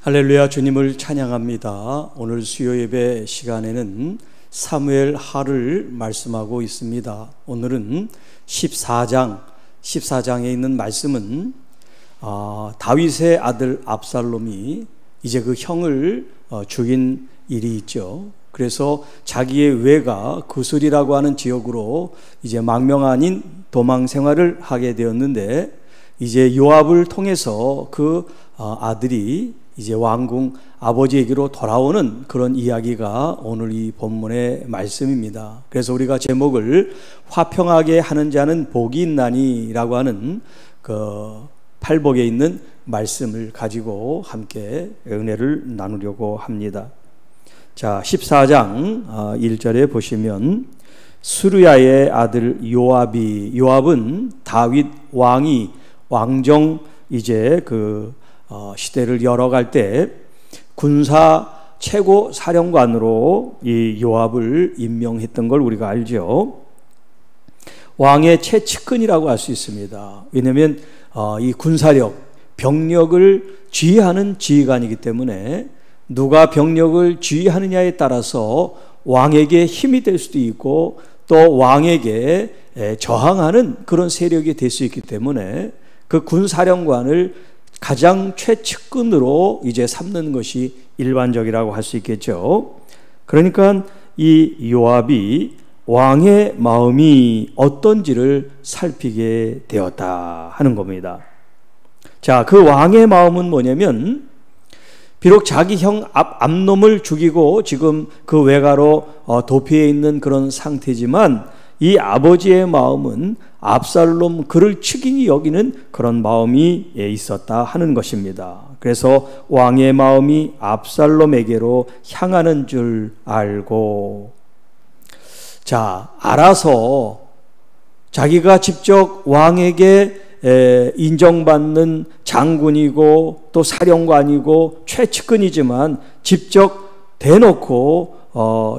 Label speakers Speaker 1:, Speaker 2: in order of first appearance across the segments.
Speaker 1: 할렐루야, 주님을 찬양합니다. 오늘 수요 예배 시간에는 사무엘 하를 말씀하고 있습니다. 오늘은 14장에 있는 말씀은 다윗의 아들 압살롬이 이제 그 형을 죽인 일이 있죠. 그래서 자기의 외가 구슬이라고 하는 지역으로 이제 망명 아닌 도망 생활을 하게 되었는데, 이제 요압을 통해서 그 아들이 이제 왕궁 아버지에게로 돌아오는 그런 이야기가 오늘 이 본문의 말씀입니다. 그래서 우리가 제목을 화평하게 하는 자는 복이 있나니라고 하는 그 팔복에 있는 말씀을 가지고 함께 은혜를 나누려고 합니다. 자, 14장 1절에 보시면 수르야의 아들 요압은 다윗 왕이 왕정 이제 시대를 열어갈 때 군사 최고 사령관으로 이 요압을 임명했던 걸 우리가 알죠. 왕의 최측근이라고 할 수 있습니다. 왜냐하면 이 군사력, 병력을 지휘하는 지휘관이기 때문에 누가 병력을 지휘하느냐에 따라서 왕에게 힘이 될 수도 있고 또 왕에게 저항하는 그런 세력이 될 수 있기 때문에 그 군사령관을 가장 최측근으로 이제 삼는 것이 일반적이라고 할 수 있겠죠. 그러니까 이 요압이 왕의 마음이 어떤지를 살피게 되었다 하는 겁니다. 자, 그 왕의 마음은 뭐냐면, 비록 자기 형 암놈을 죽이고 지금 그 외가로 도피해 있는 그런 상태지만 이 아버지의 마음은 압살롬 그를 측인히 여기는 그런 마음이 있었다 하는 것입니다. 그래서 왕의 마음이 압살롬에게로 향하는 줄 알고, 자, 알아서 자기가 직접 왕에게 인정받는 장군이고 또 사령관이고 최측근이지만 직접 대놓고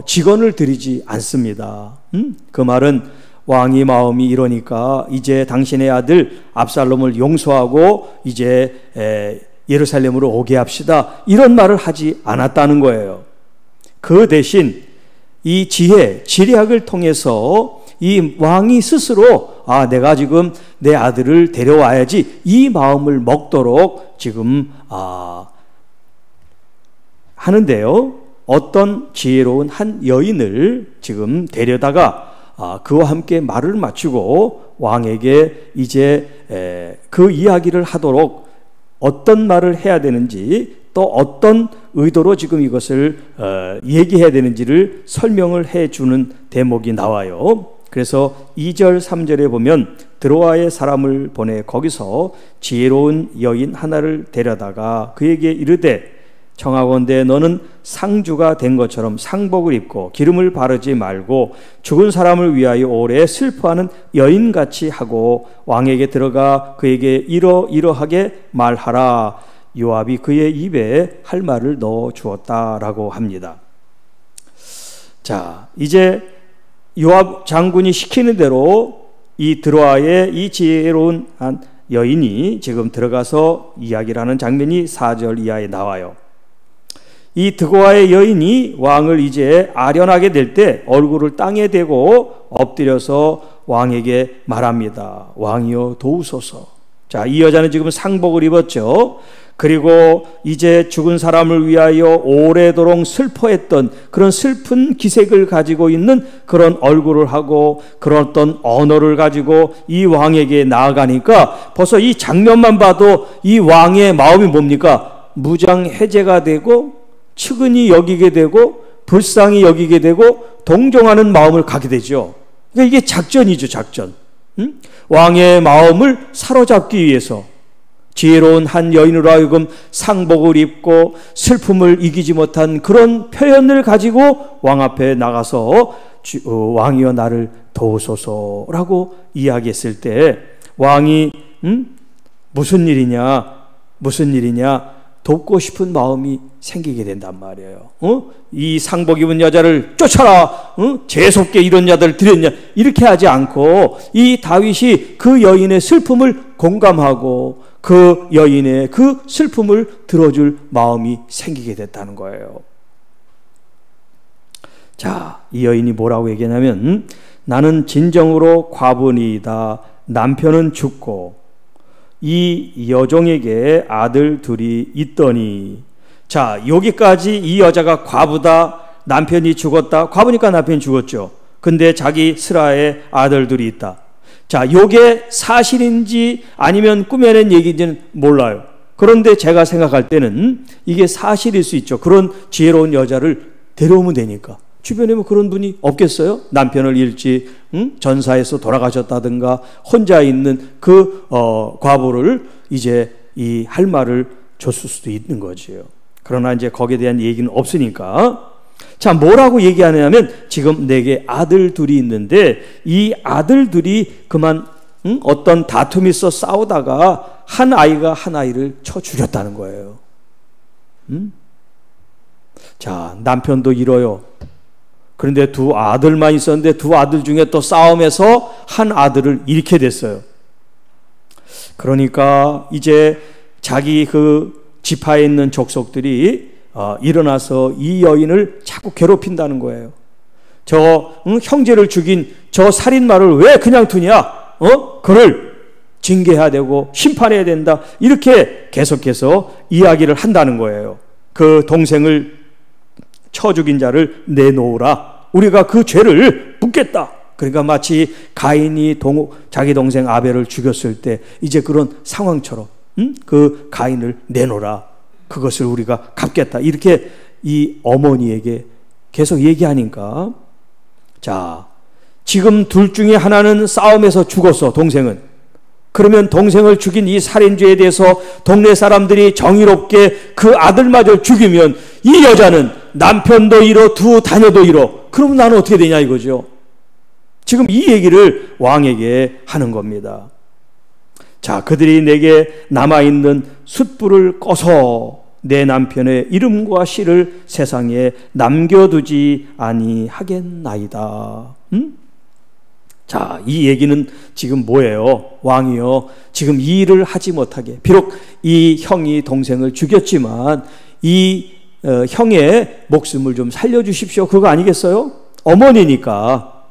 Speaker 1: 직언을 드리지 않습니다. 그 말은 왕의 마음이 이러니까 이제 당신의 아들 압살롬을 용서하고 이제 예루살렘으로 오게 합시다, 이런 말을 하지 않았다는 거예요. 그 대신 이 지략을 통해서 이 왕이 스스로 내가 지금 내 아들을 데려와야지, 이 마음을 먹도록 지금 하는데요. 어떤 지혜로운 한 여인을 지금 데려다가 그와 함께 말을 맞추고 왕에게 이제 그 이야기를 하도록 어떤 말을 해야 되는지 또 어떤 의도로 지금 이것을 얘기해야 되는지를 설명을 해주는 대목이 나와요. 그래서 2절 3절에 보면 드로아의 사람을 보내 거기서 지혜로운 여인 하나를 데려다가 그에게 이르되, 청하건대 너는 상주가 된 것처럼 상복을 입고 기름을 바르지 말고 죽은 사람을 위하여 오래 슬퍼하는 여인같이 하고 왕에게 들어가 그에게 이러이러하게 말하라. 요압이 그의 입에 할 말을 넣어 주었다라고 합니다. 자, 이제 요압 장군이 시키는 대로 이 드로아의 이 지혜로운 한 여인이 지금 들어가서 이야기를 하는 장면이 4절 이하에 나와요. 이 드로아의 여인이 왕을 이제 아련하게 될 때 얼굴을 땅에 대고 엎드려서 왕에게 말합니다. 왕이여 도우소서. 자, 이 여자는 지금 상복을 입었죠. 그리고 이제 죽은 사람을 위하여 오래도록 슬퍼했던 그런 슬픈 기색을 가지고 있는 그런 얼굴을 하고 그런 어떤 언어를 가지고 이 왕에게 나아가니까 벌써 이 장면만 봐도 이 왕의 마음이 뭡니까? 무장해제가 되고 측은히 여기게 되고 불쌍히 여기게 되고 동정하는 마음을 갖게 되죠. 그러니까 이게 작전이죠, 작전. 왕의 마음을 사로잡기 위해서 지혜로운 한 여인으로 하여금 상복을 입고 슬픔을 이기지 못한 그런 표현을 가지고 왕 앞에 나가서 왕이여 나를 도우소서라고 이야기했을 때 왕이 무슨 일이냐 돕고 싶은 마음이 생기게 된단 말이에요. 이 상복 입은 여자를 쫓아라, 재수없게 이런 자들 들였냐, 이렇게 하지 않고 이 다윗이 그 여인의 슬픔을 공감하고 그 여인의 그 슬픔을 들어줄 마음이 생기게 됐다는 거예요. 자, 이 여인이 뭐라고 얘기하냐면 나는 진정으로 과부니이다. 남편은 죽고 이 여종에게 아들 둘이 있더니. 자, 여기까지 이 여자가 과부다, 남편이 죽었다. 과부니까 남편이 죽었죠. 근데 자기 슬하에 아들 둘이 있다. 자, 요게 사실인지 아니면 꾸며낸 얘기인지는 몰라요. 그런데 제가 생각할 때는 이게 사실일 수 있죠. 그런 지혜로운 여자를 데려오면 되니까. 주변에 뭐 그런 분이 없겠어요? 남편을 잃지, 전사해서 돌아가셨다든가 혼자 있는 그 과부를 이제 이 할 말을 줬을 수도 있는 거지요. 그러나 이제 거기에 대한 얘기는 없으니까. 자, 뭐라고 얘기하냐면 지금 내게 아들 둘이 있는데 이 아들 둘이 그만 어떤 다툼이 있어 싸우다가 한 아이가 한 아이를 쳐 죽였다는 거예요. 자, 남편도 잃어요. 그런데 두 아들만 있었는데 두 아들 중에 또 싸움에서 한 아들을 잃게 됐어요. 그러니까 이제 자기 그 지파에 있는 족속들이 일어나서 이 여인을 자꾸 괴롭힌다는 거예요. 저 형제를 죽인 저 살인마를 왜 그냥 두냐? 그를 징계해야 되고 심판해야 된다. 이렇게 계속해서 이야기를 한다는 거예요. 그 동생을 쳐 죽인 자를 내놓으라. 우리가 그 죄를 묻겠다. 그러니까 마치 가인이 자기 동생 아벨을 죽였을 때 이제 그런 상황처럼 그 가인을 내놓으라. 그것을 우리가 갚겠다. 이렇게 이 어머니에게 계속 얘기하니까, 자, 지금 둘 중에 하나는 싸움에서 죽었어, 동생은. 그러면 동생을 죽인 이 살인죄에 대해서 동네 사람들이 정의롭게 그 아들마저 죽이면 이 여자는 남편도 잃어 두 자녀도 잃어. 그러면 나는 어떻게 되냐 이거죠. 지금 이 얘기를 왕에게 하는 겁니다. 자, 그들이 내게 남아있는 숯불을 꺼서 내 남편의 이름과 씨를 세상에 남겨두지 아니하겠나이다. 자, 이 얘기는 지금 뭐예요? 왕이요, 지금 이 일을 하지 못하게, 비록 이 형이 동생을 죽였지만 이 형의 목숨을 좀 살려주십시오. 그거 아니겠어요? 어머니니까.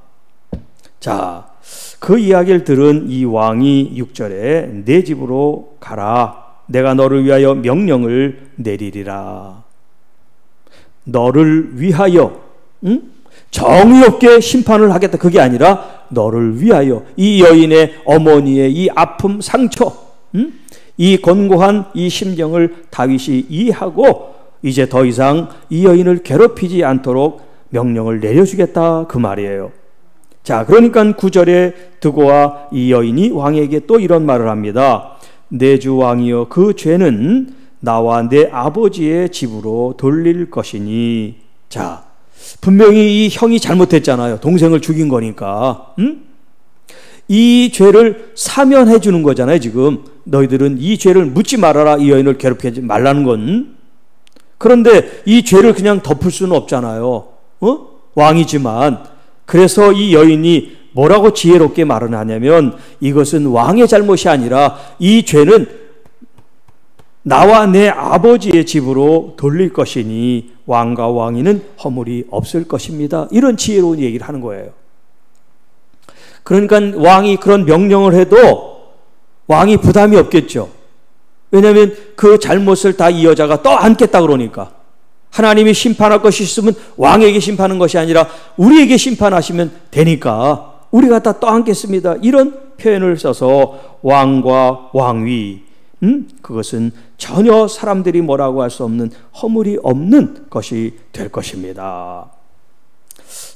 Speaker 1: 자, 그 이야기를 들은 이 왕이 6절에 내 집으로 가라. 내가 너를 위하여 명령을 내리리라. 너를 위하여, 정의롭게 심판을 하겠다. 그게 아니라 너를 위하여 이 여인의 어머니의 이 아픔, 상처, 이 곤고한 이 심정을 다윗이 이해하고 이제 더 이상 이 여인을 괴롭히지 않도록 명령을 내려주겠다 그 말이에요. 자, 그러니까 9절에 드고와 이 여인이 왕에게 또 이런 말을 합니다. 내 주 왕이여, 그 죄는 나와 내 아버지의 집으로 돌릴 것이니. 자, 분명히 이 형이 잘못했잖아요. 동생을 죽인 거니까. 이 죄를 사면해 주는 거잖아요. 지금 너희들은 이 죄를 묻지 말아라. 이 여인을 괴롭히지 말라는 건. 그런데 이 죄를 그냥 덮을 수는 없잖아요. 왕이지만. 그래서 이 여인이 뭐라고 지혜롭게 말을 하냐면 이것은 왕의 잘못이 아니라 이 죄는 나와 내 아버지의 집으로 돌릴 것이니 왕과 왕위는 허물이 없을 것입니다. 이런 지혜로운 얘기를 하는 거예요. 그러니까 왕이 그런 명령을 해도 왕이 부담이 없겠죠. 왜냐하면 그 잘못을 다 이 여자가 떠안겠다 그러니까. 하나님이 심판할 것이 있으면 왕에게 심판하는 것이 아니라 우리에게 심판하시면 되니까 우리가 다 떠안겠습니다. 이런 표현을 써서 왕과 왕위, 그것은 전혀 사람들이 뭐라고 할 수 없는 허물이 없는 것이 될 것입니다.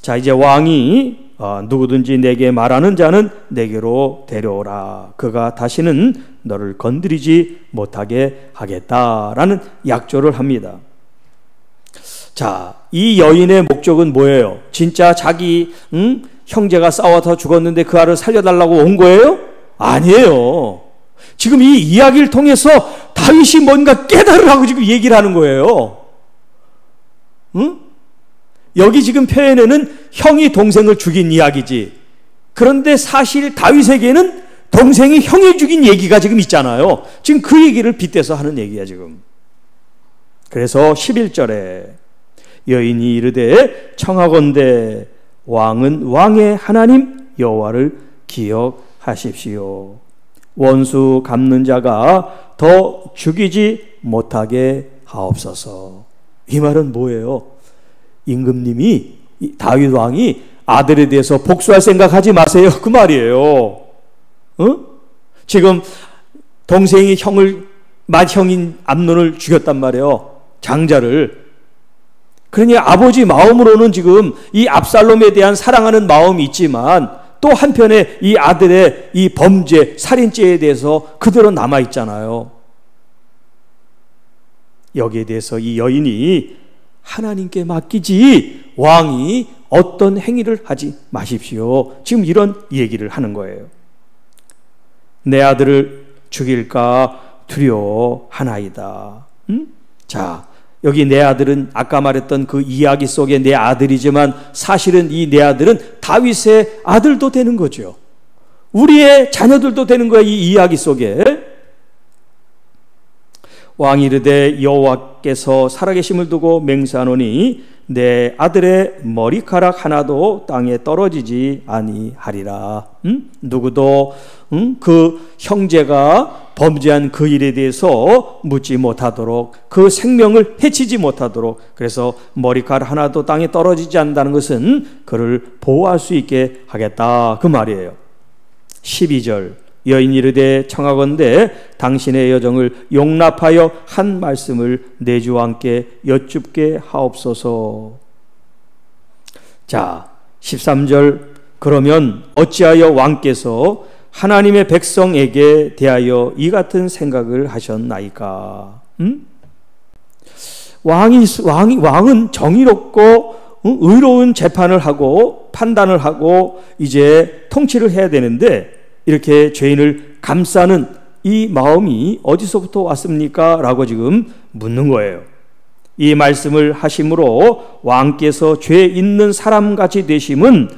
Speaker 1: 자, 이제 왕이 누구든지 내게 말하는 자는 내게로 데려오라. 그가 다시는 너를 건드리지 못하게 하겠다라는 약조를 합니다. 자, 이 여인의 목적은 뭐예요? 진짜 자기 형제가 싸워서 죽었는데 그 아를 살려달라고 온 거예요? 아니에요. 지금 이 이야기를 통해서 다윗이 뭔가 깨달으라고 지금 얘기를 하는 거예요. 여기 지금 표현에는 형이 동생을 죽인 이야기지. 그런데 사실 다윗에게는 동생이 형이 죽인 얘기가 지금 있잖아요. 지금 그 얘기를 빗대서 하는 얘기야 지금. 그래서 11절에 여인이 이르되 청하건대 왕은 왕의 하나님 여호와를 기억하십시오. 원수 갚는 자가 더 죽이지 못하게 하옵소서. 이 말은 뭐예요? 임금님이, 다윗 왕이 아들에 대해서 복수할 생각하지 마세요, 그 말이에요. 지금 동생이 맏형인 암논을 죽였단 말이에요, 장자를. 그러니 아버지 마음으로는 지금 이 압살롬에 대한 사랑하는 마음이 있지만 또 한편에 이 아들의 이 범죄, 살인죄에 대해서 그대로 남아있잖아요. 여기에 대해서 이 여인이 하나님께 맡기지 왕이 어떤 행위를 하지 마십시오. 지금 이런 얘기를 하는 거예요. 내 아들을 죽일까 두려워하나이다. 자, 여기 내 아들은 아까 말했던 그 이야기 속의 내 아들이지만 사실은 이 내 아들은 다윗의 아들도 되는 거죠. 우리의 자녀들도 되는 거야, 이 이야기 속에. 왕이 이르되 여호와께서 살아계심을 두고 맹세하노니 내 아들의 머리카락 하나도 땅에 떨어지지 아니하리라. 누구도 그 형제가 범죄한 그 일에 대해서 묻지 못하도록, 그 생명을 해치지 못하도록, 그래서 머리카락 하나도 땅에 떨어지지 않는다는 것은 그를 보호할 수 있게 하겠다, 그 말이에요. 12절 여인이 이르되 청하건대 당신의 여정을 용납하여 한 말씀을 내 주 왕께 여쭙게 하옵소서. 자, 13절 그러면 어찌하여 왕께서 하나님의 백성에게 대하여 이 같은 생각을 하셨나이까? 왕은 정의롭고 의로운 재판을 하고 판단을 하고 이제 통치를 해야 되는데 이렇게 죄인을 감싸는 이 마음이 어디서부터 왔습니까? 라고 지금 묻는 거예요. 이 말씀을 하심으로 왕께서 죄 있는 사람같이 되심은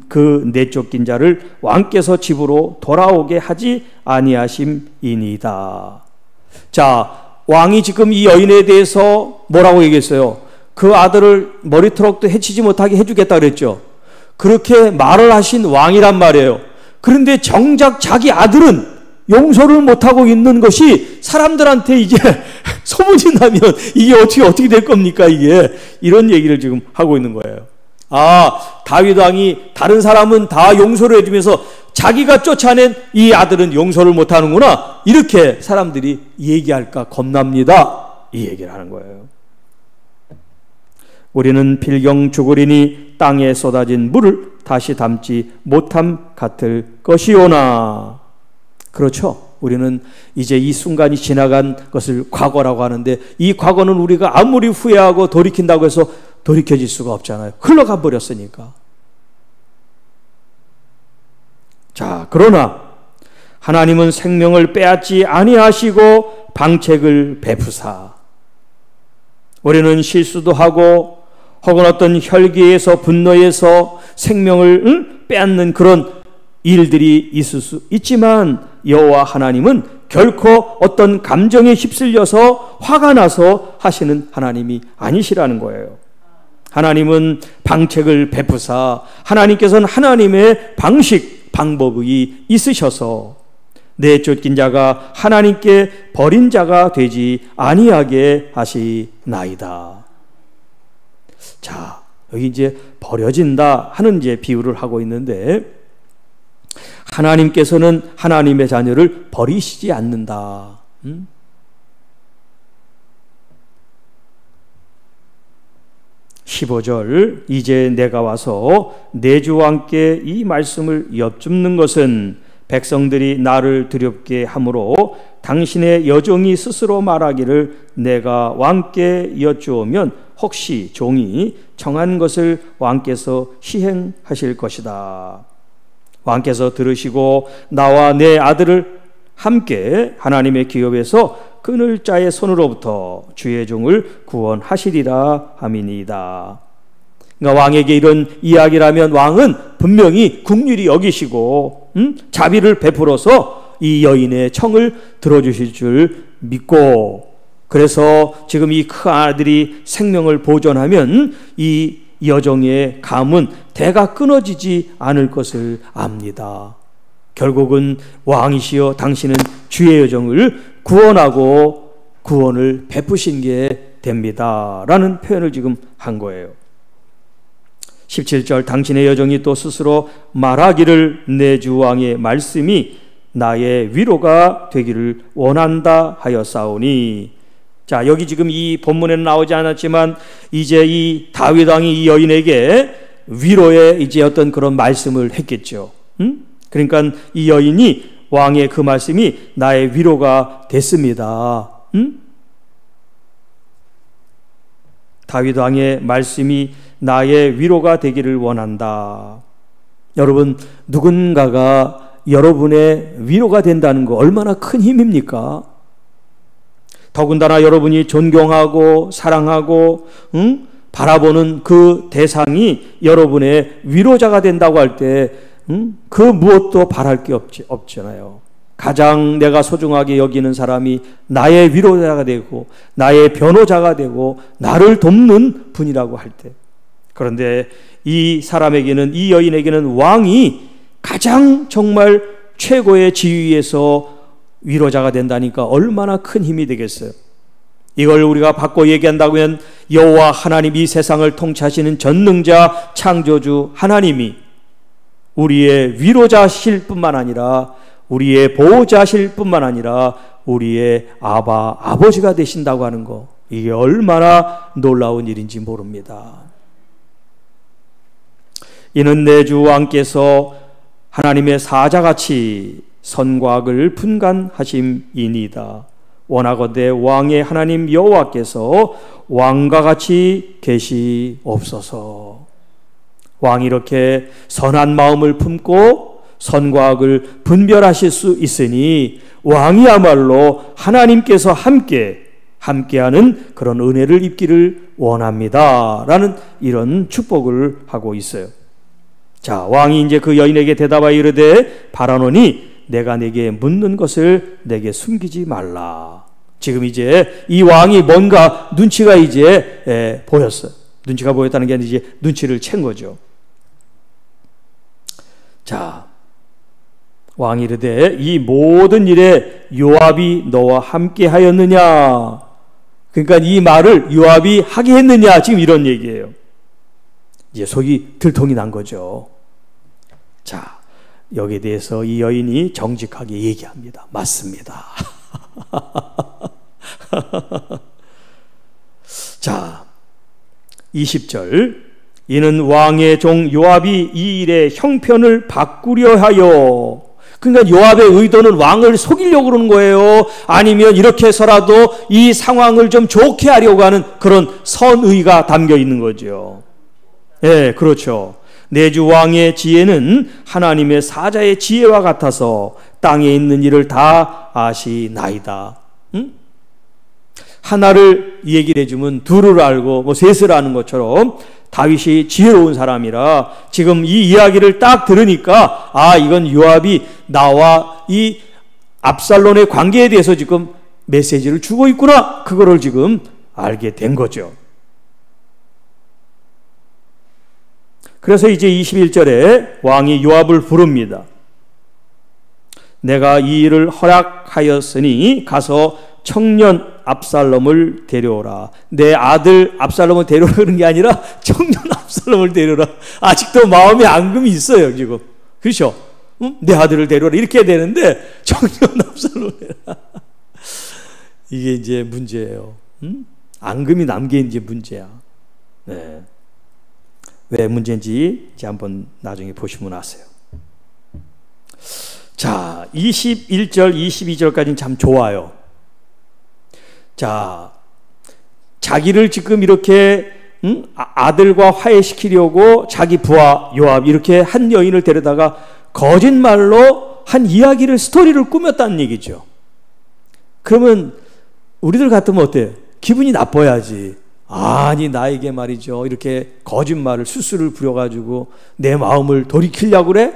Speaker 1: 그 내쫓긴 자를 왕께서 집으로 돌아오게 하지 아니하심이니이다. 자, 왕이 지금 이 여인에 대해서 뭐라고 얘기했어요? 그 아들을 머리털럭도 해치지 못하게 해주겠다 그랬죠. 그렇게 말을 하신 왕이란 말이에요. 그런데 정작 자기 아들은 용서를 못하고 있는 것이 사람들한테 이제 소문이 나면 이게 어떻게 될 겁니까? 이게 이런 얘기를 지금 하고 있는 거예요. 아, 다윗 왕이 다른 사람은 다 용서를 해주면서 자기가 쫓아낸 이 아들은 용서를 못하는구나, 이렇게 사람들이 얘기할까 겁납니다, 이 얘기를 하는 거예요. 우리는 필경 죽으리니 땅에 쏟아진 물을 다시 담지 못함 같을 것이오나. 그렇죠. 우리는 이제 이 순간이 지나간 것을 과거라고 하는데 이 과거는 우리가 아무리 후회하고 돌이킨다고 해서 돌이켜질 수가 없잖아요. 흘러가 버렸으니까. 자, 그러나 하나님은 생명을 빼앗지 아니하시고 방책을 베푸사 우리는 실수도 하고 혹은 어떤 혈기에서 분노에서 생명을 빼앗는 그런 일들이 있을 수 있지만 여호와 하나님은 결코 어떤 감정에 휩쓸려서 화가 나서 하시는 하나님이 아니시라는 거예요. 하나님은 방책을 베푸사 하나님께서는 하나님의 방식, 방법이 있으셔서 내쫓긴 자가 하나님께 버린 자가 되지 아니하게 하시나이다. 자, 여기 이제 버려진다 하는 이제 비유를 하고 있는데 하나님께서는 하나님의 자녀를 버리시지 않는다. 15절 이제 내가 와서 내 주 왕께 이 말씀을 여쭙는 것은 백성들이 나를 두렵게 함으로 당신의 여종이 스스로 말하기를 내가 왕께 여쭈오면 혹시 종이 청한 것을 왕께서 시행하실 것이다. 왕께서 들으시고 나와 내 아들을 함께 하나님의 기업에서 끊을 자의 손으로부터 주의 종을 구원하시리라 함이니이다. 그러니까 왕에게 이런 이야기를 하면 왕은 분명히 긍휼히 여기시고 자비를 베풀어서 이 여인의 청을 들어주실 줄 믿고, 그래서 지금 이 큰 아들이 생명을 보존하면 이 여종의 감은 대가 끊어지지 않을 것을 압니다. 결국은 왕이시여 당신은 주의 여종을 구원하고 구원을 베푸신 게 됩니다 라는 표현을 지금 한 거예요. 17절, 당신의 여종이 또 스스로 말하기를 내 주 왕의 말씀이 나의 위로가 되기를 원한다 하였사오니. 자, 여기 지금 이 본문에는 나오지 않았지만 이제 이 다윗 왕이 이 여인에게 위로의 이제 어떤 그런 말씀을 했겠죠. 그러니까 이 여인이 왕의 그 말씀이 나의 위로가 됐습니다. 다윗 왕의 말씀이 나의 위로가 되기를 원한다. 여러분, 누군가가 여러분의 위로가 된다는 거 얼마나 큰 힘입니까? 더군다나 여러분이 존경하고 사랑하고 바라보는 그 대상이 여러분의 위로자가 된다고 할 때 그 무엇도 바랄 게 없잖아요. 가장 내가 소중하게 여기는 사람이 나의 위로자가 되고 나의 변호자가 되고 나를 돕는 분이라고 할 때, 그런데 이 사람에게는, 이 여인에게는 왕이 가장 정말 최고의 지위에서 위로자가 된다니까 얼마나 큰 힘이 되겠어요. 이걸 우리가 바꿔 얘기한다면 여호와 하나님, 이 세상을 통치하시는 전능자 창조주 하나님이 우리의 위로자실 뿐만 아니라 우리의 보호자실 뿐만 아니라 우리의 아버지가 되신다고 하는 거, 이게 얼마나 놀라운 일인지 모릅니다. 이는 내 주 왕께서 하나님의 사자같이 선과 악을 분간하심이니이다. 원하건대 왕의 하나님 여호와께서 왕과 같이 계시옵소서. 왕이 이렇게 선한 마음을 품고 선과 악을 분별하실 수 있으니 왕이야말로 하나님께서 함께하는 그런 은혜를 입기를 원합니다 라는 이런 축복을 하고 있어요. 자, 왕이 이제 그 여인에게 대답하여 이르되 바라노니 내가 내게 묻는 것을 내게 숨기지 말라. 지금 이제 이 왕이 뭔가 눈치가 이제 보였어요. 눈치가 보였다는 게 아니라 이제 눈치를 챈 거죠. 자, 왕이 이르되 이 모든 일에 요압이 너와 함께 하였느냐? 그러니까 이 말을 요압이 하게 했느냐? 지금 이런 얘기예요. 이제 속이 들통이 난 거죠. 자, 여기에 대해서 이 여인이 정직하게 얘기합니다. 맞습니다. 자, 20절, 이는 왕의 종 요압이 이 일의 형편을 바꾸려 하여. 그러니까 요압의 의도는 왕을 속이려고 그러는 거예요. 아니면 이렇게 해서라도 이 상황을 좀 좋게 하려고 하는 그런 선의가 담겨 있는 거죠. 예, 그렇죠. 내 주 왕의 지혜는 하나님의 사자의 지혜와 같아서 땅에 있는 일을 다 아시나이다. 하나를 얘기를 해주면 둘을 알고 뭐 셋을 아는 것처럼 다윗이 지혜로운 사람이라 지금 이 이야기를 딱 들으니까 이건 요압이 나와 이 압살롬의 관계에 대해서 지금 메시지를 주고 있구나, 그거를 지금 알게 된 거죠. 그래서 이제 21절에 왕이 요압을 부릅니다. 내가 이 일을 허락하였으니 가서 청년 압살롬을 데려오라. 내 아들 압살롬을 데려오라 그런 게 아니라 청년 압살롬을 데려오라. 아직도 마음에 앙금이 있어요 지금. 그렇죠? 내 아들을 데려오라 이렇게 해야 되는데 청년 압살롬을 이게 이제 문제예요. 앙금이 남게 이제 문제야. 네. 왜 문제인지 이제 한번 나중에 보시면 아세요. 자, 21절, 22절까지는 참 좋아요. 자, 자기를 지금 이렇게 아들과 화해시키려고 자기 부하 요압 이렇게 한 여인을 데려다가 거짓말로 한 이야기를, 스토리를 꾸몄다는 얘기죠. 그러면 우리들 같으면 어때요? 기분이 나빠야지. 아니 나에게 말이죠 이렇게 거짓말을 수수를 부려가지고 내 마음을 돌이키려고 그래?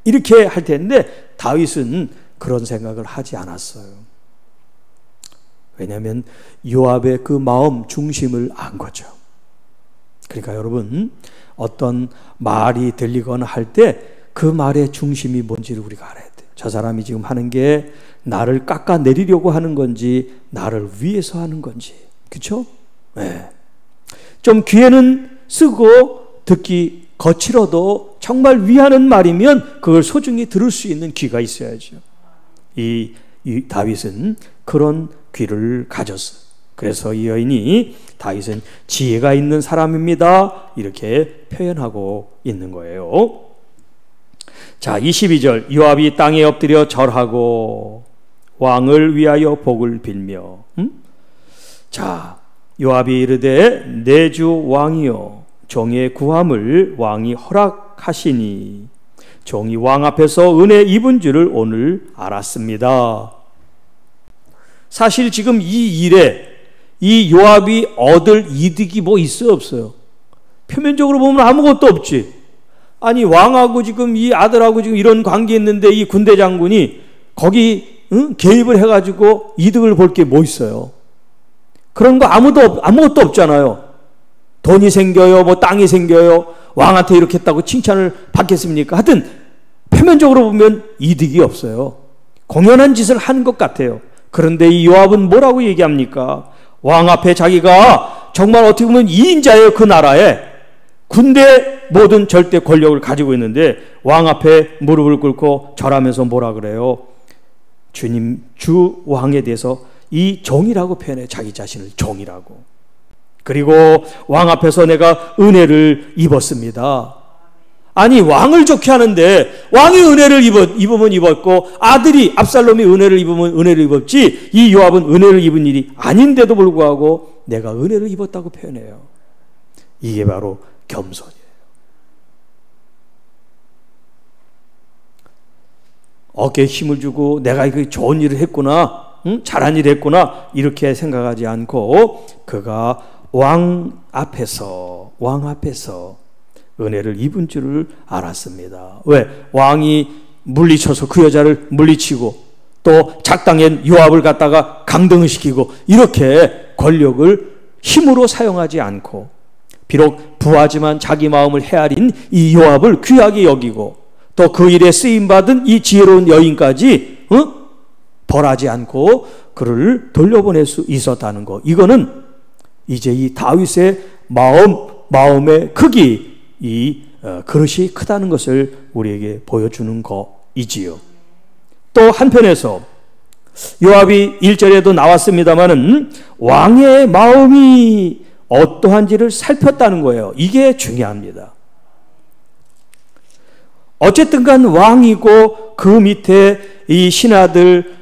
Speaker 1: 이렇게 할 텐데 다윗은 그런 생각을 하지 않았어요. 왜냐하면 요압의 그 마음 중심을 안 거죠. 그러니까 여러분 어떤 말이 들리거나 할 때 그 말의 중심이 뭔지를 우리가 알아야 돼요. 저 사람이 지금 하는 게 나를 깎아내리려고 하는 건지 나를 위해서 하는 건지. 그렇죠? 네. 좀 귀에는 쓰고 듣기 거칠어도 정말 위하는 말이면 그걸 소중히 들을 수 있는 귀가 있어야죠. 이 다윗은 그런 귀를 가졌어요. 그래서 이 여인이 다윗은 지혜가 있는 사람입니다 이렇게 표현하고 있는 거예요. 자 22절 요압이 땅에 엎드려 절하고 왕을 위하여 복을 빌며 자 요압이 이르되 내 주 왕이여 종의 구함을 왕이 허락하시니 종이 왕 앞에서 은혜 입은 줄을 오늘 알았습니다. 사실 지금 이 일에 이 요압이 얻을 이득이 뭐 있어요 없어요? 표면적으로 보면 아무것도 없지. 아니 왕하고 지금 이 아들하고 지금 이런 관계 있는데 이 군대 장군이 거기 개입을 해가지고 이득을 볼 게 뭐 있어요? 그런 거 아무것도 없잖아요. 돈이 생겨요, 뭐 땅이 생겨요. 왕한테 이렇게 했다고 칭찬을 받겠습니까? 하여튼 표면적으로 보면 이득이 없어요. 공연한 짓을 한 것 같아요. 그런데 이 요압은 뭐라고 얘기합니까? 왕 앞에 자기가 정말 어떻게 보면 2인자예요. 그 나라에 군대 모든 절대 권력을 가지고 있는데 왕 앞에 무릎을 꿇고 절하면서 뭐라 그래요? 주님, 주 왕에 대해서 이 종이라고 표현해. 자기 자신을 종이라고. 그리고 왕 앞에서 내가 은혜를 입었습니다. 아니 왕을 좋게 하는데 왕이 은혜를 입으면 입었고 아들이 압살롬이 은혜를 입으면 은혜를 입었지 이 요압은 은혜를 입은 일이 아닌데도 불구하고 내가 은혜를 입었다고 표현해요. 이게 바로 겸손이에요. 어깨에 힘을 주고 내가 이거 좋은 일을 했구나, 잘한 일을 했구나 이렇게 생각하지 않고 그가 왕 앞에서 은혜를 입은 줄을 알았습니다. 왜? 왕이 물리쳐서 그 여자를 물리치고 또 작당한 요압을 갖다가 강등을 시키고 이렇게 권력을 힘으로 사용하지 않고 비록 부하지만 자기 마음을 헤아린 이 요압을 귀하게 여기고 또 그 일에 쓰임받은 이 지혜로운 여인까지 벌하지 않고 그를 돌려보낼 수 있었다는 것. 이거는 이제 이 다윗의 마음의 크기 그릇이 크다는 것을 우리에게 보여주는 것이지요. 또 한편에서 요압이 1절에도 나왔습니다마는 왕의 마음이 어떠한지를 살폈다는 거예요. 이게 중요합니다. 어쨌든 간 왕이고 그 밑에 이 신하들,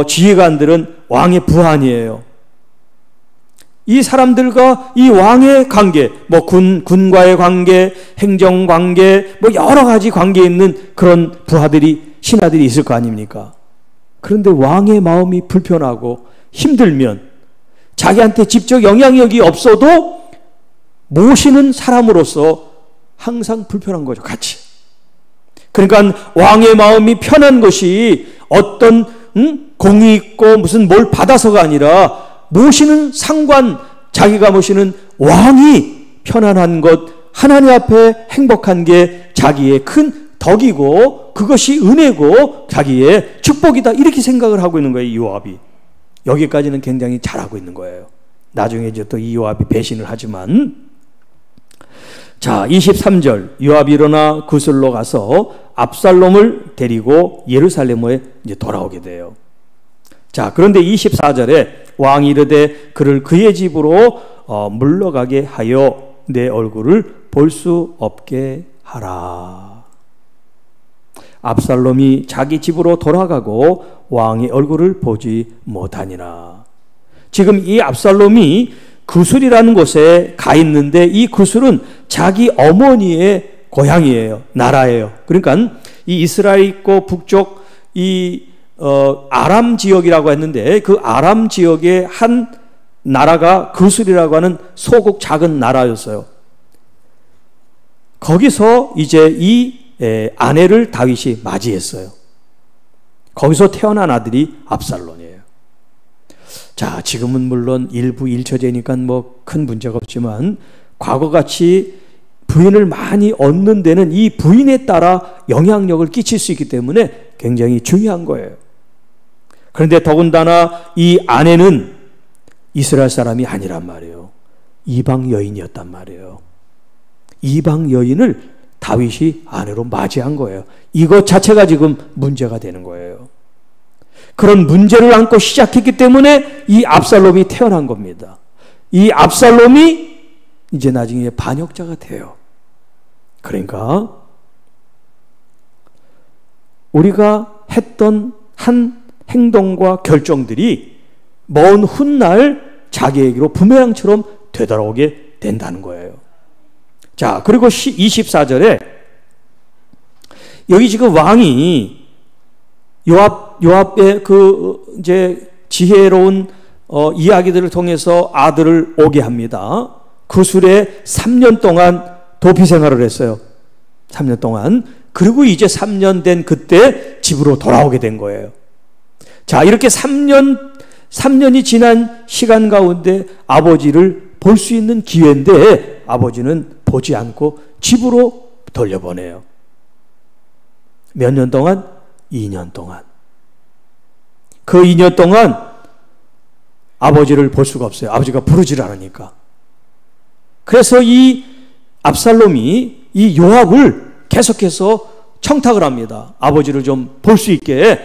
Speaker 1: 지휘관들은 왕의 부하니에요. 이 사람들과 이 왕의 관계, 뭐 군과의 관계, 행정 관계, 뭐 여러 가지 관계에 있는 그런 부하들이, 신하들이 있을 거 아닙니까? 그런데 왕의 마음이 불편하고 힘들면 자기한테 직접 영향력이 없어도 모시는 사람으로서 항상 불편한 거죠, 같이. 그러니까 왕의 마음이 편한 것이 어떤 공이 있고 무슨 뭘 받아서가 아니라 모시는 상관, 자기가 모시는 왕이 편안한 것, 하나님 앞에 행복한 게 자기의 큰 덕이고 그것이 은혜고 자기의 축복이다 이렇게 생각을 하고 있는 거예요. 요압이. 여기까지는 굉장히 잘하고 있는 거예요. 나중에 이제 또 이 요압이 배신을 하지만 자 23절 요압이 일어나 구슬로 가서 압살롬을 데리고 예루살렘에 이제 돌아오게 돼요. 자 그런데 24절에 왕이 이르되 그를 그의 집으로 물러가게 하여 내 얼굴을 볼 수 없게 하라. 압살롬이 자기 집으로 돌아가고 왕의 얼굴을 보지 못하니라. 지금 이 압살롬이 구술이라는 곳에 가 있는데 이 구술은 자기 어머니의 고향이에요. 나라예요. 그러니까 이 이스라엘 있고 북쪽 이 아람 지역이라고 했는데 그 아람 지역의 한 나라가 그술이라고 하는 소국 작은 나라였어요. 거기서 이제 이 아내를 다윗이 맞이했어요. 거기서 태어난 아들이 압살롬이에요. 자, 지금은 물론 일부 일처제니까 뭐 큰 문제가 없지만 과거같이 부인을 많이 얻는 데는 이 부인에 따라 영향력을 끼칠 수 있기 때문에 굉장히 중요한 거예요. 그런데 더군다나 이 아내는 이스라엘 사람이 아니란 말이에요. 이방 여인이었단 말이에요. 이방 여인을 다윗이 아내로 맞이한 거예요. 이것 자체가 지금 문제가 되는 거예요. 그런 문제를 안고 시작했기 때문에 이 압살롬이 태어난 겁니다. 이 압살롬이 이제 나중에 반역자가 돼요. 그러니까 우리가 했던 한 행동과 결정들이 먼 훗날 자기에게로 부메랑처럼 되돌아오게 된다는 거예요. 자, 그리고 24절에 여기 지금 왕이 요압의 그 이제 지혜로운 이야기들을 통해서 아들을 오게 합니다. 그술에 3년 동안 도피 생활을 했어요. 3년 동안. 그리고 이제 3년 된 그때 집으로 돌아오게 된 거예요. 자, 이렇게 3년이 지난 시간 가운데 아버지를 볼 수 있는 기회인데 아버지는 보지 않고 집으로 돌려보내요. 몇 년 동안? 2년 동안. 그 2년 동안 아버지를 볼 수가 없어요. 아버지가 부르질 않으니까. 그래서 이 압살롬이 이 요압을 계속해서 청탁을 합니다. 아버지를 좀 볼 수 있게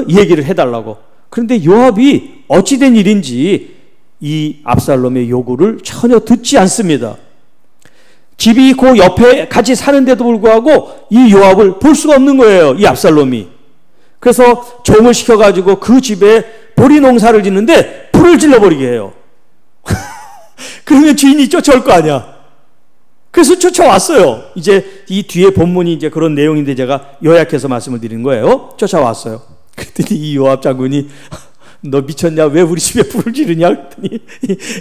Speaker 1: 얘기를 해달라고. 그런데 요압이 어찌된 일인지 이 압살롬의 요구를 전혀 듣지 않습니다. 집이 그 옆에 같이 사는데도 불구하고 이 요압을 볼 수가 없는 거예요. 이 압살롬이. 그래서 종을 시켜가지고 그 집에 보리 농사를 짓는데 불을 질러버리게 해요. 그러면 주인이 쫓아올 거 아니야. 그래서 쫓아왔어요. 이제 이 뒤에 본문이 이제 그런 내용인데 제가 요약해서 말씀을 드리는 거예요. 쫓아왔어요. 그랬더니 이 요압 장군이 너 미쳤냐? 왜 우리 집에 불을 지르냐? 그랬더니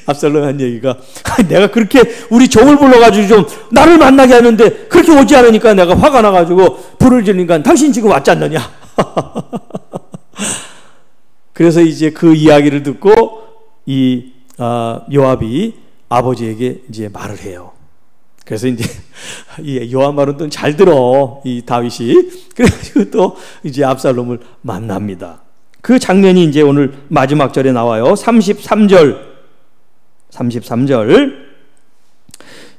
Speaker 1: 압살롬 한 얘기가 내가 그렇게 우리 종을 불러가지고 좀 나를 만나게 하는데 그렇게 오지 않으니까 내가 화가 나가지고 불을 지르니까 당신 지금 왔지 않느냐? 그래서 이제 그 이야기를 듣고 이 요압이 아버지에게 이제 말을 해요. 그래서 이제 이 요압 말은 또 잘 들어 이 다윗이. 그래가지고 또 이제 압살롬을 만납니다. 그 장면이 이제 오늘 마지막 절에 나와요. 33절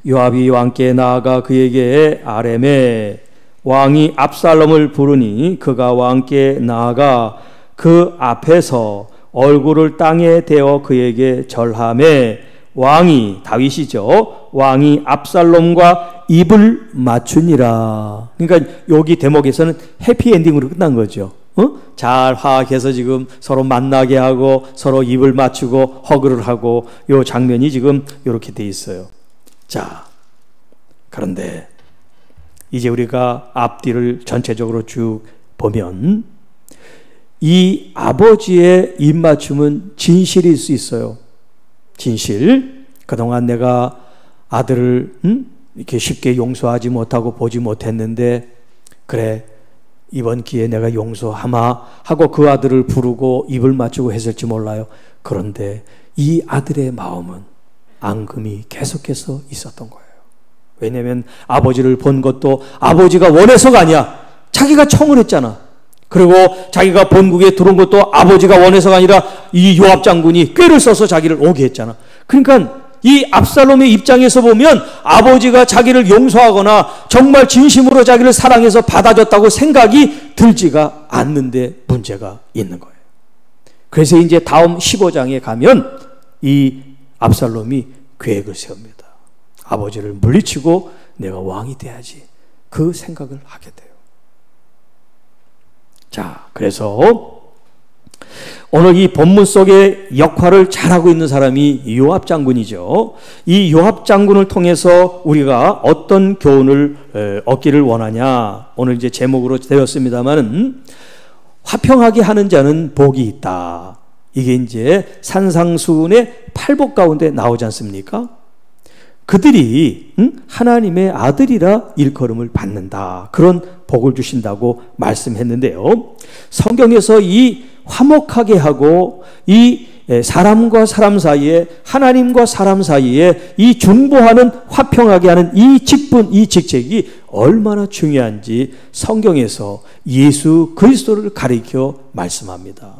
Speaker 1: 요압이 왕께 나아가 그에게 아뢰매 왕이 압살롬을 부르니 그가 왕께 나아가 그 앞에서 얼굴을 땅에 대어 그에게 절하매 왕이 다윗이죠. 왕이 압살롬과 입을 맞추니라. 그러니까 여기 대목에서는 해피엔딩으로 끝난 거죠. 잘 화합해서 지금 서로 만나게 하고 서로 입을 맞추고 허그를 하고 요 장면이 지금 이렇게 돼 있어요. 자, 그런데 이제 우리가 앞뒤를 전체적으로 쭉 보면 이 아버지의 입맞춤은 진실일 수 있어요. 진실. 그동안 내가 아들을 이렇게 쉽게 용서하지 못하고 보지 못했는데 그래 이번 기회에 내가 용서하마 하고 그 아들을 부르고 입을 맞추고 했을지 몰라요. 그런데 이 아들의 마음은 앙금이 계속해서 있었던 거예요. 왜냐하면 아버지를 본 것도 아버지가 원해서가 아니야. 자기가 청을 했잖아. 그리고 자기가 본국에 들어온 것도 아버지가 원해서가 아니라 이 요압 장군이 꾀를 써서 자기를 오게 했잖아. 그러니까 이 압살롬의 입장에서 보면 아버지가 자기를 용서하거나 정말 진심으로 자기를 사랑해서 받아줬다고 생각이 들지가 않는데 문제가 있는 거예요. 그래서 이제 다음 15장에 가면 이 압살롬이 계획을 세웁니다. 아버지를 물리치고 내가 왕이 돼야지. 그 생각을 하게 돼요. 자, 그래서 오늘 이 본문 속의 역할을 잘하고 있는 사람이 요압 장군이죠. 이 요압 장군을 통해서 우리가 어떤 교훈을 얻기를 원하냐. 오늘 이제 제목으로 되었습니다만 화평하게 하는 자는 복이 있다. 이게 이제 산상수훈의 팔복 가운데 나오지 않습니까? 그들이 하나님의 아들이라 일컬음을 받는다. 그런 복을 주신다고 말씀했는데요. 성경에서 이 화목하게 하고 이 사람과 사람 사이에, 하나님과 사람 사이에 이 중보하는, 화평하게 하는 이 직분, 이 직책이 얼마나 중요한지 성경에서 예수 그리스도를 가리켜 말씀합니다.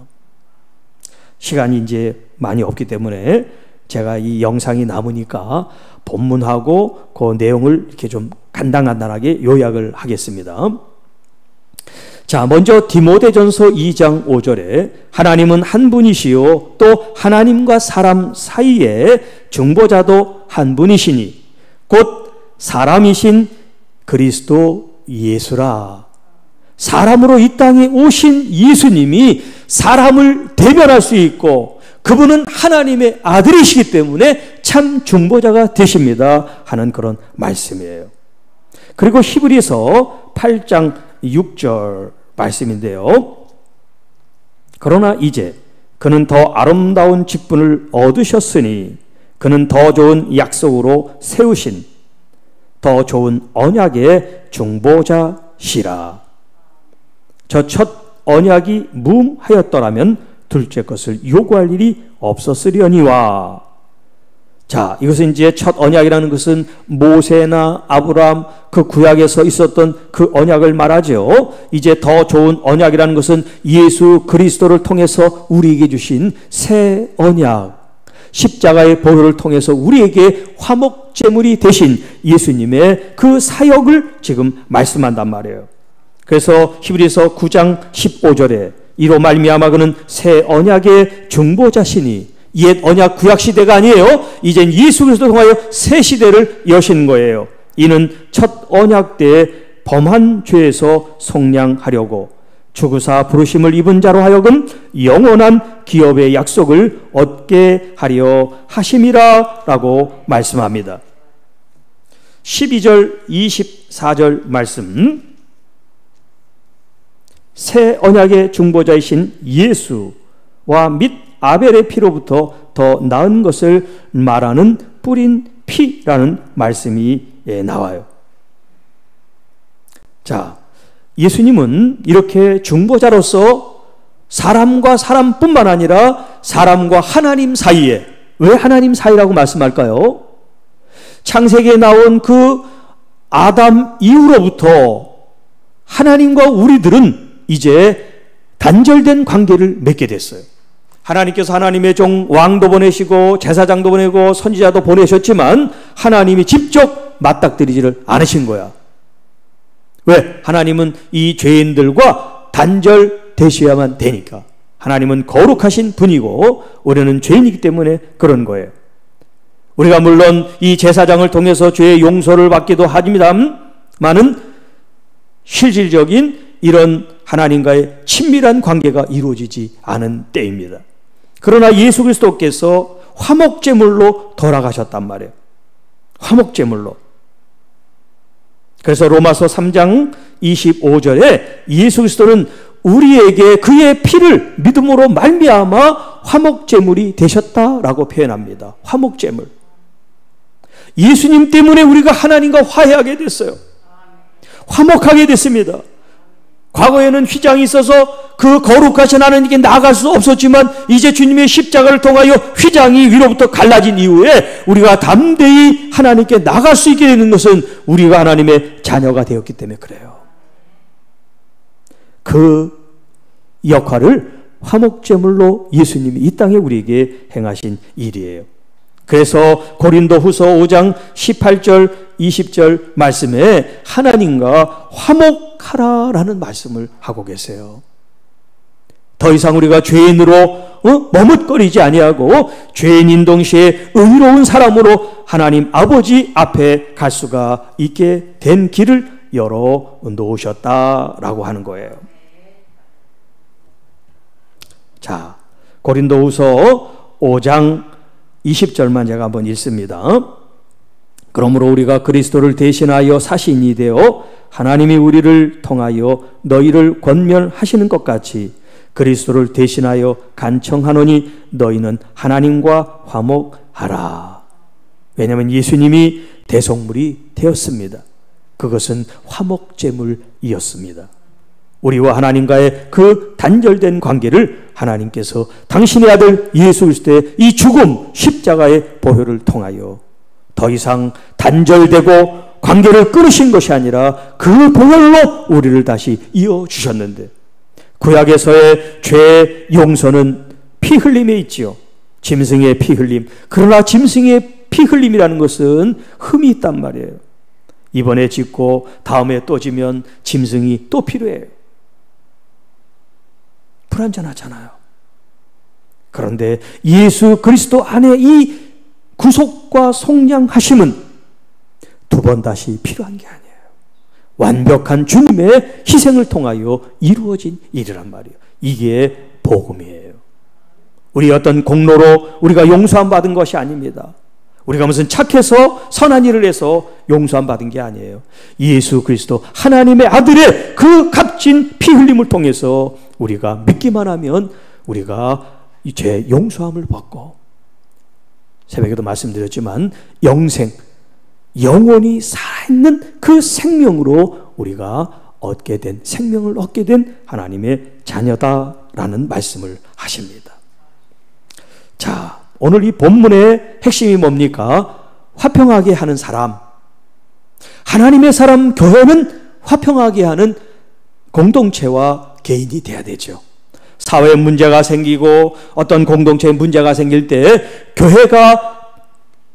Speaker 1: 시간이 이제 많이 없기 때문에 제가 이 영상이 남으니까 본문하고 그 내용을 이렇게 좀 간단하게 요약을 하겠습니다. 자, 먼저 디모데전서 2장 5절에 하나님은 한 분이시요 또 하나님과 사람 사이에 중보자도 한 분이시니 곧 사람이신 그리스도 예수라. 사람으로 이 땅에 오신 예수님이 사람을 대변할 수 있고 그분은 하나님의 아들이시기 때문에 참 중보자가 되십니다 하는 그런 말씀이에요. 그리고 히브리서 8장 6절 말씀인데요. 그러나 이제 그는 더 아름다운 직분을 얻으셨으니 그는 더 좋은 약속으로 세우신 더 좋은 언약의 중보자시라. 저 첫 언약이 무음하였더라면 둘째 것을 요구할 일이 없었으려니와. 자, 이것은 이제 첫 언약이라는 것은 모세나 아브라함 그 구약에서 있었던 그 언약을 말하죠. 이제 더 좋은 언약이라는 것은 예수 그리스도를 통해서 우리에게 주신 새 언약, 십자가의 보혈을 통해서 우리에게 화목제물이 되신 예수님의 그 사역을 지금 말씀한단 말이에요. 그래서 히브리서 9장 15절에 이로 말미암아 그는 새 언약의 중보자시니, 옛 언약 구약 시대가 아니에요. 이젠 예수 그리스도를 통하여 새 시대를 여신 거예요. 이는 첫 언약 때에 범한 죄에서 속량하려고 주구사 부르심을 입은 자로 하여금 영원한 기업의 약속을 얻게 하려 하심이라 라고 말씀합니다. 12절 24절 말씀, 새 언약의 중보자이신 예수와 및 아벨의 피로부터 더 나은 것을 말하는 뿌린 피라는 말씀이 나와요. 자, 예수님은 이렇게 중보자로서 사람과 사람뿐만 아니라 사람과 하나님 사이에, 왜 하나님 사이라고 말씀할까요? 창세기에 나온 그 아담 이후로부터 하나님과 우리들은 이제 단절된 관계를 맺게 됐어요. 하나님께서 하나님의 종 왕도 보내시고 제사장도 보내고 선지자도 보내셨지만 하나님이 직접 맞닥뜨리지를 않으신 거야. 왜? 하나님은 이 죄인들과 단절되셔야만 되니까. 하나님은 거룩하신 분이고 우리는 죄인이기 때문에 그런 거예요. 우리가 물론 이 제사장을 통해서 죄의 용서를 받기도 합니다만은 실질적인 이런 하나님과의 친밀한 관계가 이루어지지 않은 때입니다. 그러나 예수 그리스도께서 화목제물로 돌아가셨단 말이에요. 화목제물로. 그래서 로마서 3장 25절에 예수 그리스도는 우리에게 그의 피를 믿음으로 말미암아 화목제물이 되셨다라고 표현합니다. 화목제물. 예수님 때문에 우리가 하나님과 화해하게 됐어요. 화목하게 됐습니다. 과거에는 휘장이 있어서 그 거룩하신 하나님께 나아갈 수 없었지만 이제 주님의 십자가를 통하여 휘장이 위로부터 갈라진 이후에 우리가 담대히 하나님께 나갈 수 있게 되는 것은 우리가 하나님의 자녀가 되었기 때문에 그래요. 그 역할을 화목제물로 예수님이 이 땅에 우리에게 행하신 일이에요. 그래서 고린도후서 5장 18절 20절 말씀에 하나님과 화목하라라는 말씀을 하고 계세요. 더 이상 우리가 죄인으로 머뭇거리지 아니하고 죄인인 동시에 의로운 사람으로 하나님 아버지 앞에 갈 수가 있게 된 길을 열어 놓으셨다라고 하는 거예요. 자, 고린도후서 5장 20절만 제가 한번 읽습니다. 그러므로 우리가 그리스도를 대신하여 사신이 되어 하나님이 우리를 통하여 너희를 권면하시는 것 같이 그리스도를 대신하여 간청하노니 너희는 하나님과 화목하라. 왜냐하면 예수님이 대속물이 되었습니다. 그것은 화목제물이었습니다. 우리와 하나님과의 그 단절된 관계를 하나님께서 당신의 아들 예수 그리스도의 이 죽음, 십자가의 보혈을 통하여 더 이상 단절되고 관계를 끊으신 것이 아니라 그 보혈로 우리를 다시 이어주셨는데, 구약에서의 죄 용서는 피 흘림에 있지요. 짐승의 피 흘림. 그러나 짐승의 피 흘림이라는 것은 흠이 있단 말이에요. 이번에 짓고 다음에 또 지면 짐승이 또 필요해요. 불완전하잖아요. 그런데 예수 그리스도 안에 이 구속과 속량하심은 두 번 다시 필요한 게 아니에요. 완벽한 주님의 희생을 통하여 이루어진 일이란 말이에요. 이게 복음이에요. 우리 어떤 공로로 우리가 용서함 받은 것이 아닙니다. 우리가 무슨 착해서 선한 일을 해서 용서함 받은 게 아니에요. 예수 그리스도 하나님의 아들의 그 값진 피 흘림을 통해서 우리가 믿기만 하면 우리가 이 죄 용서함을 받고, 새벽에도 말씀드렸지만 영생, 영원히 살아있는 그 생명으로 우리가 얻게 된, 생명을 얻게 된 하나님의 자녀다라는 말씀을 하십니다. 자, 오늘 이 본문의 핵심이 뭡니까? 화평하게 하는 사람. 하나님의 사람, 교회는 화평하게 하는 공동체와 개인이 돼야 되죠. 사회에 문제가 생기고 어떤 공동체에 문제가 생길 때 교회가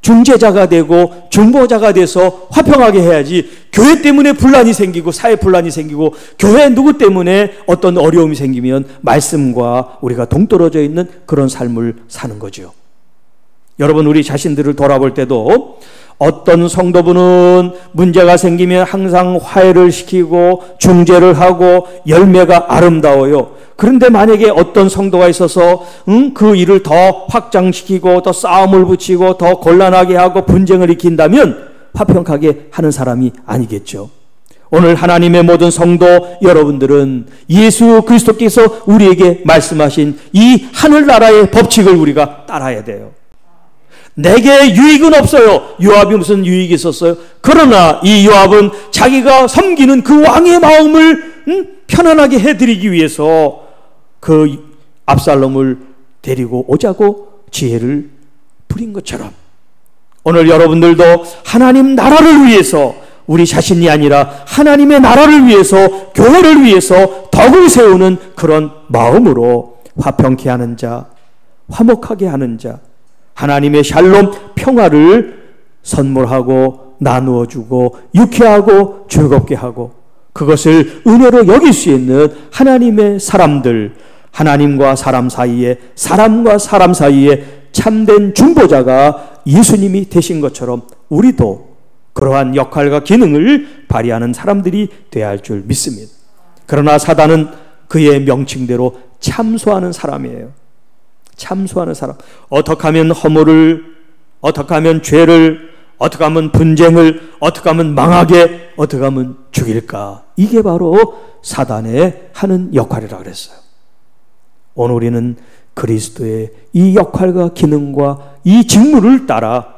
Speaker 1: 중재자가 되고 중보자가 돼서 화평하게 해야지, 교회 때문에 분란이 생기고 사회 분란이 생기고 교회 누구 때문에 어떤 어려움이 생기면 말씀과 우리가 동떨어져 있는 그런 삶을 사는 거죠. 여러분, 우리 자신들을 돌아볼 때도 어떤 성도분은 문제가 생기면 항상 화해를 시키고 중재를 하고 열매가 아름다워요. 그런데 만약에 어떤 성도가 있어서 그 일을 더 확장시키고 더 싸움을 붙이고 더 곤란하게 하고 분쟁을 일으킨다면 화평하게 하는 사람이 아니겠죠. 오늘 하나님의 모든 성도 여러분들은 예수 그리스도께서 우리에게 말씀하신 이 하늘나라의 법칙을 우리가 따라야 돼요. 내게 유익은 없어요. 요압이 무슨 유익이 있었어요? 그러나 이 요압은 자기가 섬기는 그 왕의 마음을 편안하게 해드리기 위해서 그 압살롬을 데리고 오자고 지혜를 부린 것처럼, 오늘 여러분들도 하나님 나라를 위해서, 우리 자신이 아니라 하나님의 나라를 위해서, 교회를 위해서 덕을 세우는 그런 마음으로 화평케 하는 자, 화목하게 하는 자, 하나님의 샬롬 평화를 선물하고 나누어주고 유쾌하고 즐겁게 하고 그것을 은혜로 여길 수 있는 하나님의 사람들, 하나님과 사람 사이에, 사람과 사람 사이에 참된 중보자가 예수님이 되신 것처럼 우리도 그러한 역할과 기능을 발휘하는 사람들이 되어야 할 줄 믿습니다. 그러나 사단은 그의 명칭대로 참소하는 사람이에요. 참소하는 사람. 어떻게 하면 허물을, 어떻게 하면 죄를, 어떻게 하면 분쟁을, 어떻게 하면 망하게, 어떻게 하면 죽일까. 이게 바로 사단의 하는 역할이라고 그랬어요. 오늘 우리는 그리스도의 이 역할과 기능과 이 직무를 따라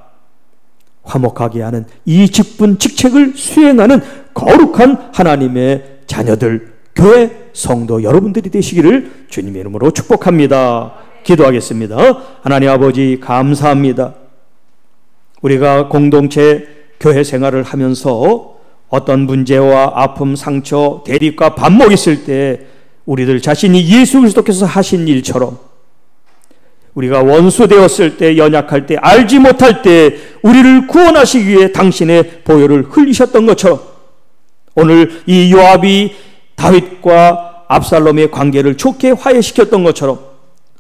Speaker 1: 화목하게 하는 이 직분, 직책을 수행하는 거룩한 하나님의 자녀들, 교회 성도 여러분들이 되시기를 주님의 이름으로 축복합니다. 기도하겠습니다. 하나님 아버지, 감사합니다. 우리가 공동체 교회 생활을 하면서 어떤 문제와 아픔, 상처, 대립과 반목 있을 때 우리들 자신이 예수 그리스도께서 하신 일처럼 우리가 원수 되었을 때, 연약할 때, 알지 못할 때 우리를 구원하시기 위해 당신의 보혈을 흘리셨던 것처럼 오늘 이 요압이 다윗과 압살롬의 관계를 좋게 화해시켰던 것처럼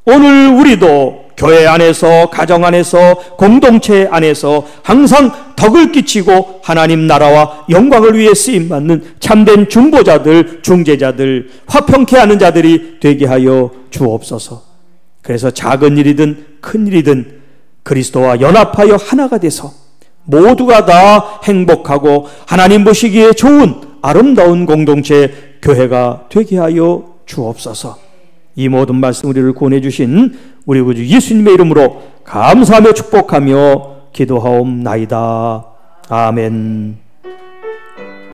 Speaker 1: 오늘 우리도 교회 안에서, 가정 안에서, 공동체 안에서 항상 덕을 끼치고 하나님 나라와 영광을 위해 쓰임받는 참된 중보자들, 중재자들, 화평케 하는 자들이 되게 하여 주옵소서. 그래서 작은 일이든 큰 일이든 그리스도와 연합하여 하나가 돼서 모두가 다 행복하고 하나님 보시기에 좋은 아름다운 공동체, 교회가 되게 하여 주옵소서. 이 모든 말씀 우리를 구원해 주신 우리 구주 예수님의 이름으로 감사하며 축복하며 기도하옵나이다. 아멘.